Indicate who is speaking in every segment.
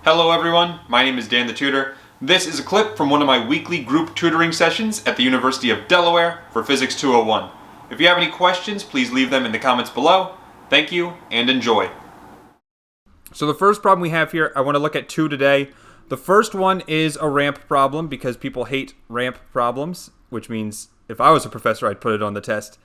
Speaker 1: Hello everyone, my name is Dan the Tutor. This is a clip from one of my weekly group tutoring sessions at the University of Delaware for Physics 201. If you have any questions, please leave them in the comments below. Thank you and enjoy.
Speaker 2: So the first problem we have here, I want to look at two today. The first one is a ramp problem because people hate ramp problems, which means if I was a professor, I'd put it on the test.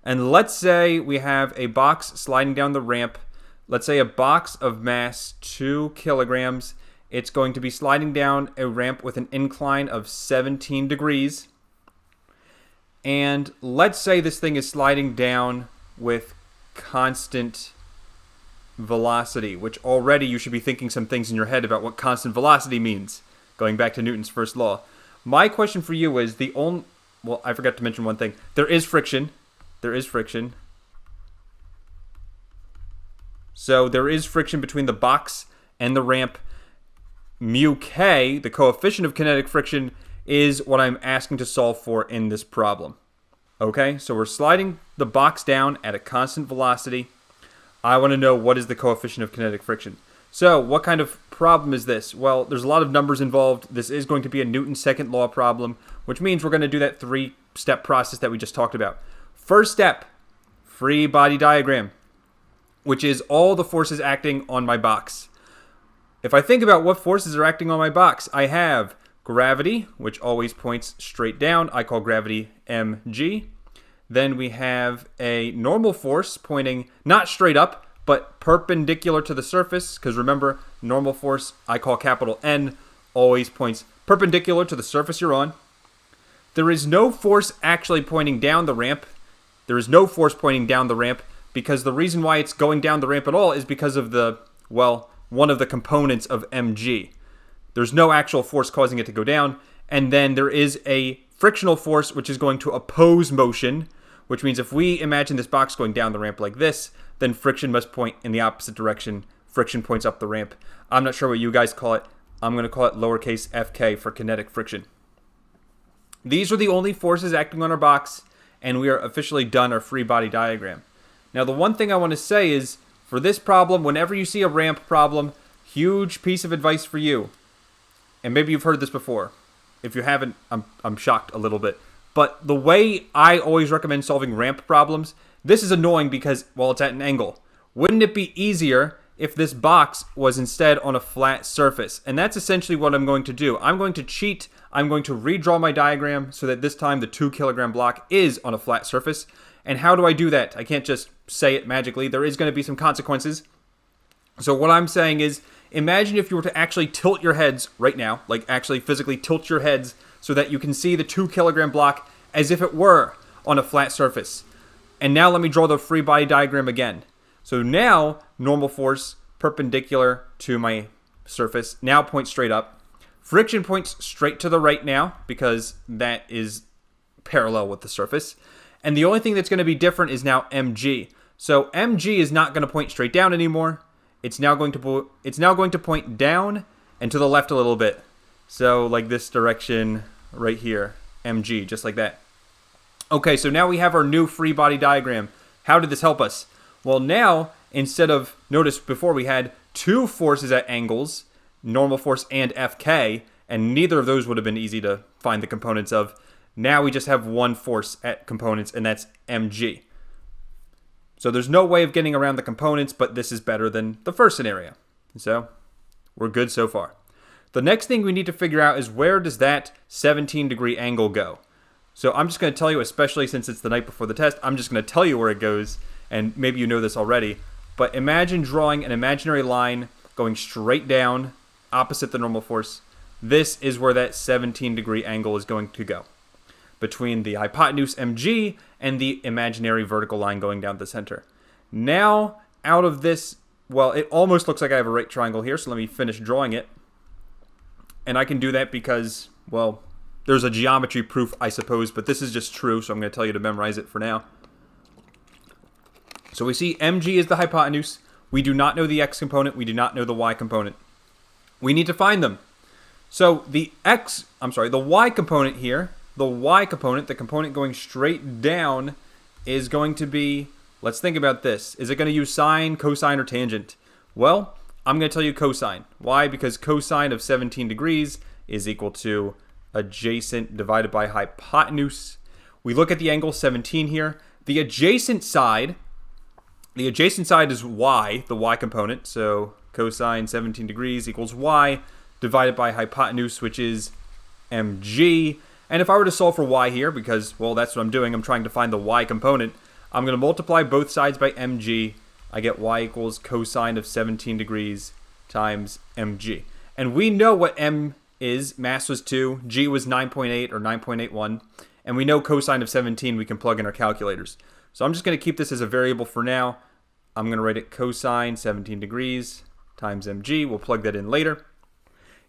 Speaker 2: And let's say we have a box sliding down the ramp. Let's say a box of mass 2 kilograms. It's going to be sliding down a ramp with an incline of 17 degrees. And let's say this thing is sliding down with constant velocity, which already you should be thinking some things in your head about what constant velocity means, going back to Newton's first law. My question for you is well, I forgot to mention one thing. There is friction. So there is friction between the box and the ramp. Mu k, the coefficient of kinetic friction, is what I'm asking to solve for in this problem. Okay, so we're sliding the box down at a constant velocity. I want to know what is the coefficient of kinetic friction. So what kind of problem is this? Well, there's a lot of numbers involved. This is going to be a Newton's second law problem, which means we're going to do that three-step process that we just talked about. First step, free body diagram, which is all the forces acting on my box. If I think about what forces are acting on my box, I have gravity, which always points straight down. I call gravity mg. Then we have a normal force pointing not straight up, but perpendicular to the surface, because remember, normal force, I call capital N, always points perpendicular to the surface you're on. There is no force actually pointing down the ramp. Because the reason why it's going down the ramp at all is because of one of the components of mg. There's no actual force causing it to go down. And then there is a frictional force which is going to oppose motion, which means if we imagine this box going down the ramp like this, then friction must point in the opposite direction. Friction points up the ramp. I'm not sure what you guys call it. I'm going to call it lowercase fk for kinetic friction. These are the only forces acting on our box, and we are officially done our free body diagram. Now, the one thing I want to say is, for this problem, whenever you see a ramp problem, huge piece of advice for you. And maybe you've heard this before. If you haven't, I'm shocked a little bit. But the way I always recommend solving ramp problems, this is annoying because, well, it's at an angle. Wouldn't it be easier if this box was instead on a flat surface? And that's essentially what I'm going to do. I'm going to cheat. I'm going to redraw my diagram so that this time the 2 kilogram block is on a flat surface. And how do I do that? I can't just say it magically. There is going to be some consequences. So what I'm saying is, imagine if you were to actually tilt your heads right now, like actually physically tilt your heads so that you can see the 2 kilogram block as if it were on a flat surface. And now let me draw the free body diagram again. So now, normal force perpendicular to my surface now points straight up. Friction points straight to the right now because that is parallel with the surface. And the only thing that's going to be different is now mg. So mg is not going to point straight down anymore. It's now going to point down and to the left a little bit. So like this direction right here, mg, just like that. Okay, so now we have our new free body diagram. How did this help us? Well, now, instead of, notice before we had two forces at angles, normal force and Fk, and neither of those would have been easy to find the components of. Now we just have one force at components, and that's mg. So there's no way of getting around the components, but this is better than the first scenario. So we're good so far. The next thing we need to figure out is where does that 17-degree angle go? So I'm just going to tell you, especially since it's the night before the test, I'm just going to tell you where it goes, and maybe you know this already, but imagine drawing an imaginary line going straight down, opposite the normal force. This is where that 17-degree angle is going to go, between the hypotenuse mg and the imaginary vertical line going down the center. Now, out of this, well, it almost looks like I have a right triangle here, so let me finish drawing it. And I can do that because, well, there's a geometry proof, I suppose, but this is just true, so I'm going to tell you to memorize it for now. So we see mg is the hypotenuse. We do not know the x component. We do not know the y component. We need to find them. So the y component here, the component going straight down, is going to be, let's think about this. Is it going to use sine, cosine, or tangent? Well, I'm going to tell you cosine. Why? Because cosine of 17 degrees is equal to adjacent divided by hypotenuse. We look at the angle 17 here. The adjacent side is y, the y component. So cosine 17 degrees equals y divided by hypotenuse, which is mg. And if I were to solve for y here, because, well, that's what I'm doing, I'm trying to find the y component, I'm going to multiply both sides by mg. I get y equals cosine of 17 degrees times mg. And we know what m is. Mass was 2, g was 9.8 or 9.81. And we know cosine of 17 we can plug in our calculators. So I'm just going to keep this as a variable for now. I'm going to write it cosine 17 degrees times mg. We'll plug that in later.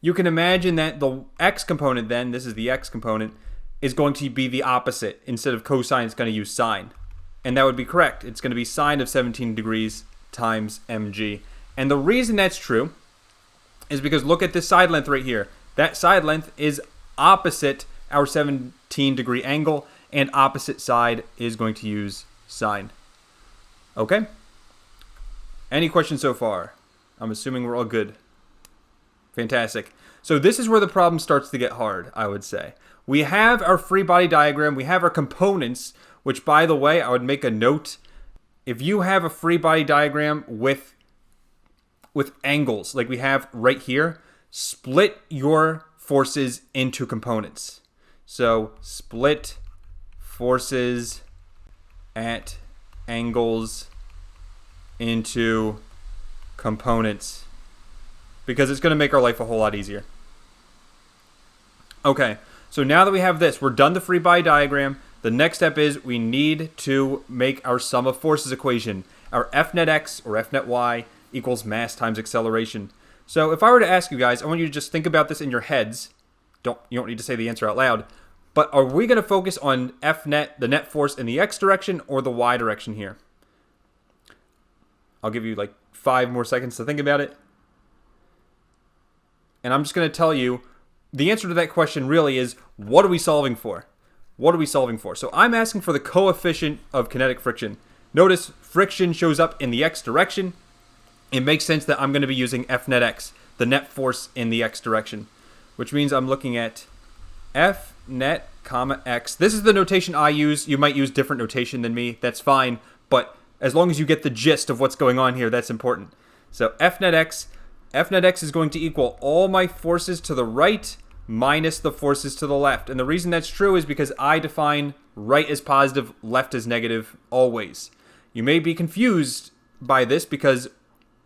Speaker 2: You can imagine that the x component then, this is the x component, is going to be the opposite. Instead of cosine, it's going to use sine. And that would be correct. It's going to be sine of 17 degrees times mg. And the reason that's true is because look at this side length right here. That side length is opposite our 17 degree angle, and opposite side is going to use sine. Okay? Any questions so far? I'm assuming we're all good. Fantastic. So this is where the problem starts to get hard, I would say. We have our free body diagram. We have our components, which, by the way, I would make a note. If you have a free body diagram with angles, like we have right here, split your forces into components. So split forces at angles into components, because it's going to make our life a whole lot easier. Okay, so now that we have this, we're done the free body diagram. The next step is we need to make our sum of forces equation. Our F net x or F net y equals mass times acceleration. So if I were to ask you guys, I want you to just think about this in your heads. You don't need to say the answer out loud. But are we going to focus on F net, the net force in the x direction, or the y direction here? I'll give you like 5 more seconds to think about it. And I'm just going to tell you, the answer to that question really is, what are we solving for? What are we solving for? So I'm asking for the coefficient of kinetic friction. Notice friction shows up in the x direction. It makes sense that I'm going to be using F net x, the net force in the x direction, which means I'm looking at F net comma x. This is the notation I use. You might use different notation than me. That's fine. But as long as you get the gist of what's going on here, that's important. So F net x is going to equal all my forces to the right minus the forces to the left. And the reason that's true is because I define right as positive, left as negative, always. You may be confused by this because,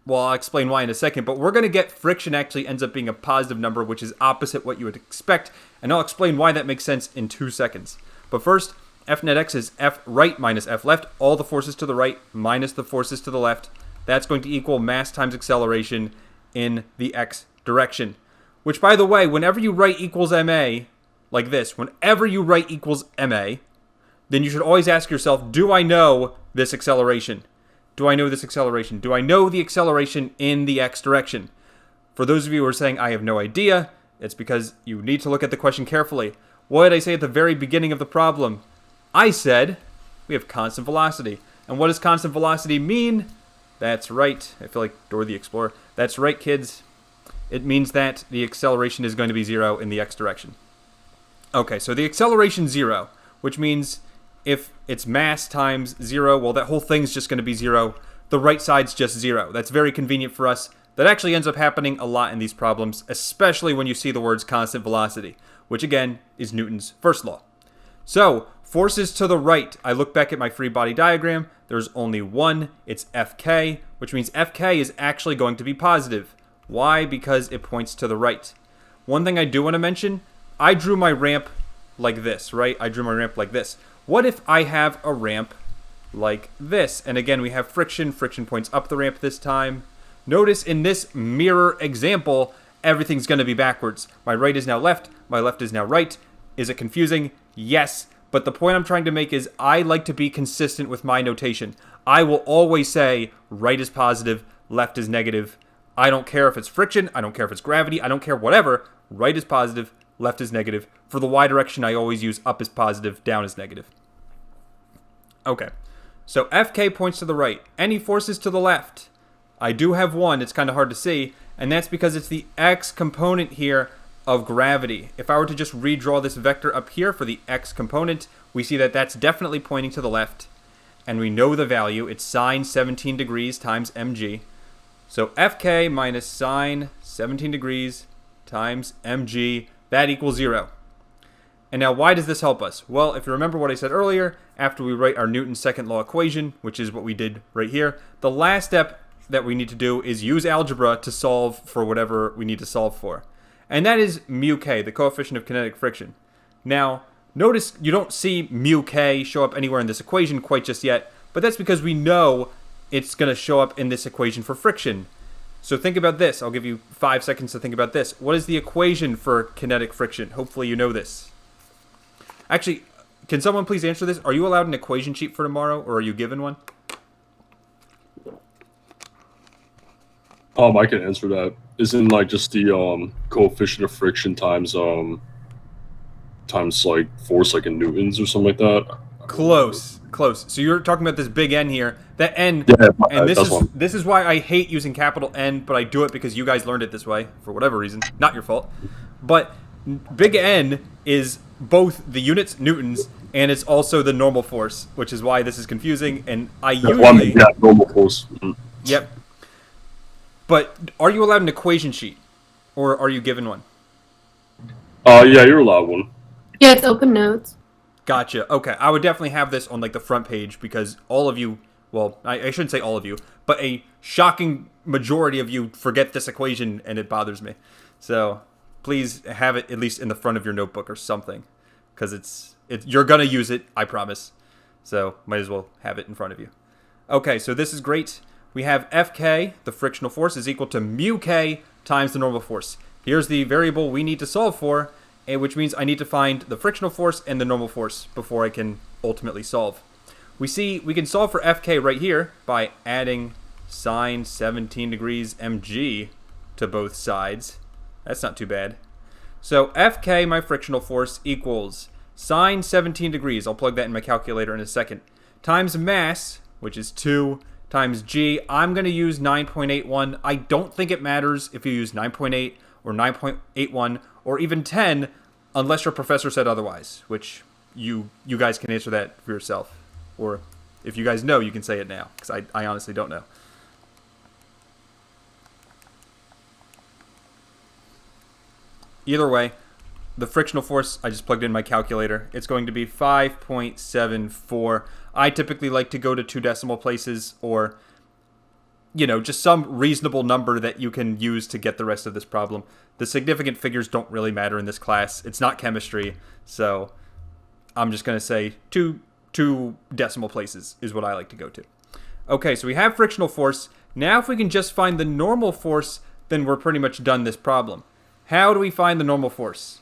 Speaker 2: well, I'll explain why in a second, but we're going to get friction actually ends up being a positive number, which is opposite what you would expect, and I'll explain why that makes sense in 2 seconds. But first, F net x is F right minus F left, all the forces to the right minus the forces to the left. That's going to equal mass times acceleration in the x direction. Which, by the way, whenever you write equals ma, like this, whenever you write equals ma, then you should always ask yourself, do I know this acceleration? Do I know this acceleration? Do I know the acceleration in the x direction? For those of you who are saying, I have no idea, it's because you need to look at the question carefully. What did I say at the very beginning of the problem? I said we have constant velocity. And what does constant velocity mean? That's right. I feel like Dora the Explorer. That's right, kids. It means that the acceleration is going to be 0 in the x direction. Okay, so the acceleration 0, which means if it's mass times 0, well, that whole thing's just going to be 0. The right side's just 0. That's very convenient for us. That actually ends up happening a lot in these problems, especially when you see the words constant velocity, which again is Newton's first law. So, forces to the right. I look back at my free body diagram. There's only one. It's Fk, which means Fk is actually going to be positive. Why? Because it points to the right. One thing I do want to mention, I drew my ramp like this, right? I drew my ramp like this. What if I have a ramp like this? And again, we have friction. Friction points up the ramp this time. Notice in this mirror example, everything's going to be backwards. My right is now left. My left is now right. Is it confusing? Yes. But the point I'm trying to make is I like to be consistent with my notation. I will always say right is positive, left is negative. I don't care if it's friction. I don't care if it's gravity. I don't care whatever. Right is positive, left is negative. For the y direction, I always use up is positive, down is negative. Okay, so Fk points to the right. Any forces to the left? I do have one. It's kind of hard to see, and that's because it's the x component here of gravity. If I were to just redraw this vector up here for the x component, we see that that's definitely pointing to the left, and we know the value. It's sine 17 degrees times mg. So Fk minus sine 17 degrees times mg, that equals 0. And now why does this help us? Well, if you remember what I said earlier, after we write our Newton's second law equation, which is what we did right here, the last step that we need to do is use algebra to solve for whatever we need to solve for. And that is mu k, the coefficient of kinetic friction. Now, notice you don't see mu k show up anywhere in this equation quite just yet, but that's because we know it's going to show up in this equation for friction. So think about this. I'll give you 5 seconds to think about this. What is the equation for kinetic friction? Hopefully you know this. Actually, can someone please answer this? Are you allowed an equation sheet for tomorrow, or are you given one?
Speaker 3: I can answer that. Isn't like just the coefficient of friction times like force like in newtons or something like that?
Speaker 2: Close. So you're talking about this big N here. That N,
Speaker 3: Yeah,
Speaker 2: and
Speaker 3: that's one.
Speaker 2: this is why I hate using capital N, but I do it because you guys learned it this way for whatever reason. Not your fault. But big N is both the units newtons and it's also the normal force, which is why this is confusing. And I usually
Speaker 3: normal force.
Speaker 2: Yep. But are you allowed an equation sheet, or are you given one?
Speaker 3: Yeah, you're allowed one.
Speaker 4: Yeah, it's open notes.
Speaker 2: Gotcha. Okay, I would definitely have this on like the front page because all of you, well, I shouldn't say all of you, but a shocking majority of you forget this equation and it bothers me. So please have it at least in the front of your notebook or something, because you're gonna use it, I promise. So might as well have it in front of you. Okay, so this is great. We have Fk, the frictional force, is equal to mu k times the normal force. Here's the variable we need to solve for, which means I need to find the frictional force and the normal force before I can ultimately solve. We see we can solve for Fk right here by adding sine 17 degrees mg to both sides. That's not too bad. So Fk, my frictional force, equals sine 17 degrees, I'll plug that in my calculator in a second, times mass, which is 2, times g. I'm going to use 9.81. I don't think it matters if you use 9.8 or 9.81 or even 10 unless your professor said otherwise, which you guys can answer that for yourself. Or if you guys know, you can say it now, because I honestly don't know. Either way, the frictional force, I just plugged in my calculator. It's going to be 5.74. I typically like to go to 2 decimal places or, just some reasonable number that you can use to get the rest of this problem. The significant figures don't really matter in this class. It's not chemistry, so I'm just going to say two decimal places is what I like to go to. Okay, so we have frictional force. Now if we can just find the normal force, then we're pretty much done this problem. How do we find the normal force?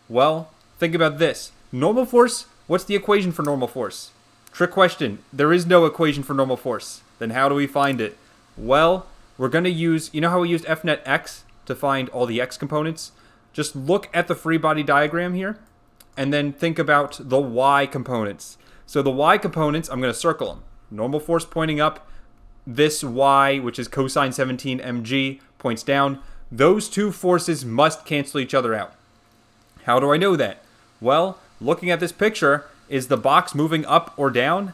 Speaker 2: Well, think about this. Normal force, what's the equation for normal force? Trick question. There is no equation for normal force. Then how do we find it? Well, we're going to use, you know how we used F net x to find all the x components? Just look at the free body diagram here, and then think about the y components. So the y components, I'm going to circle them. Normal force pointing up, this y, which is cosine 17 mg, points down. Those two forces must cancel each other out. How do I know that? Well, looking at this picture, is the box moving up or down?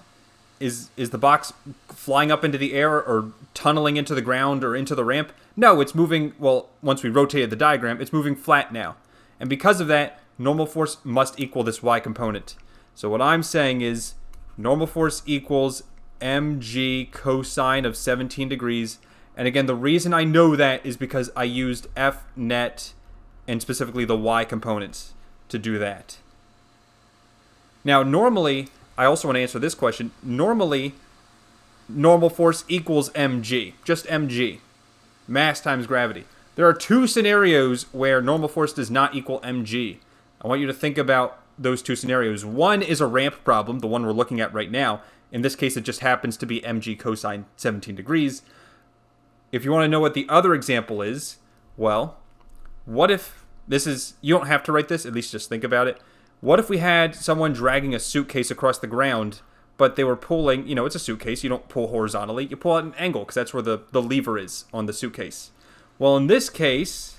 Speaker 2: Is the box flying up into the air or tunneling into the ground or into the ramp? No, it's moving, well, once we rotated the diagram, it's moving flat now. And because of that, normal force must equal this y component. So what I'm saying is normal force equals mg cosine of 17 degrees. And again, the reason I know that is because I used F net and specifically the y components to do that. Now, normally, I also want to answer this question. Normally, normal force equals mg, just mg, mass times gravity. There are 2 scenarios where normal force does not equal mg. I want you to think about those 2 scenarios. One is a ramp problem, the one we're looking at right now. In this case, it just happens to be mg cosine 17 degrees. If you want to know what the other example is, well, what if this is, you don't have to write this, at least just think about it. What if we had someone dragging a suitcase across the ground but they were pulling, it's a suitcase. You don't pull horizontally. You pull at an angle because that's where the lever is on the suitcase. Well, in this case,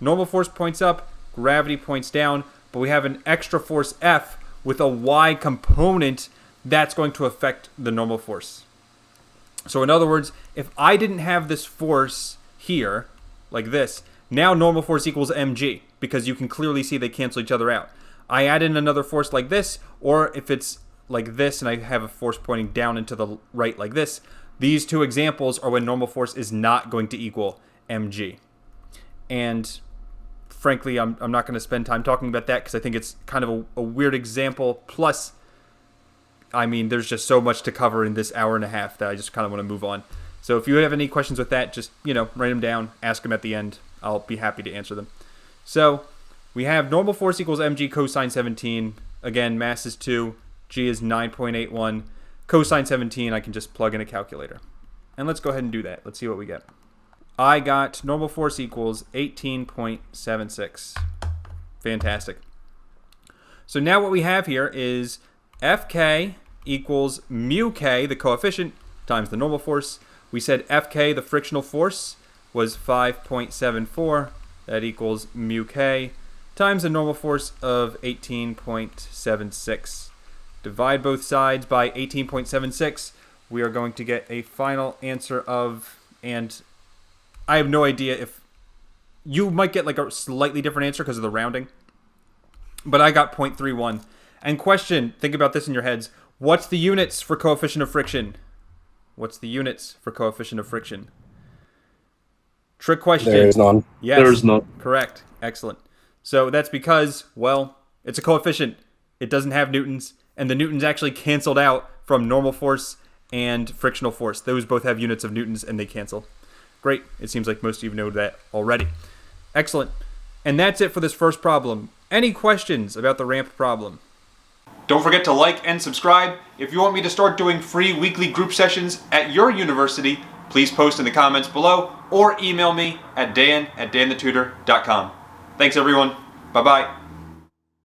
Speaker 2: normal force points up, gravity points down, but we have an extra force F with a Y component that's going to affect the normal force. So in other words, if I didn't have this force here, like this, now normal force equals mg, because you can clearly see they cancel each other out. I add in another force like this, or if it's like this and I have a force pointing down and to the right like this, these two examples are when normal force is not going to equal mg. And frankly, I'm not going to spend time talking about that because I think it's kind of a weird example. Plus, I mean, there's just so much to cover in this hour and a half that I just kind of want to move on. So if you have any questions with that, just, write them down, ask them at the end. I'll be happy to answer them. So we have normal force equals mg cosine 17. Again, mass is 2. G is 9.81. Cosine 17, I can just plug in a calculator. And let's go ahead and do that. Let's see what we get. I got normal force equals 18.76. Fantastic. So now what we have here is Fk equals mu k, the coefficient, times the normal force. We said Fk, the frictional force, was 5.74. That equals mu k times the normal force of 18.76. Divide both sides by 18.76. We are going to get a final answer of, and I have no idea if you might get like a slightly different answer because of the rounding, but I got 0.31. And question, think about this in your heads. What's the units for coefficient of friction? What's the units for coefficient of friction? Trick question.
Speaker 3: There is none.
Speaker 2: Yes.
Speaker 3: There is none.
Speaker 2: Correct. Excellent. So that's because, well, it's a coefficient. It doesn't have newtons, and the newtons actually canceled out from normal force and frictional force. Those both have units of newtons, and they cancel. Great. It seems like most of you know that already. Excellent. And that's it for this first problem. Any questions about the ramp problem?
Speaker 1: Don't forget to like and subscribe. If you want me to start doing free weekly group sessions at your university, please post in the comments below or email me at dan@danthetutor.com. Thanks everyone. Bye-bye.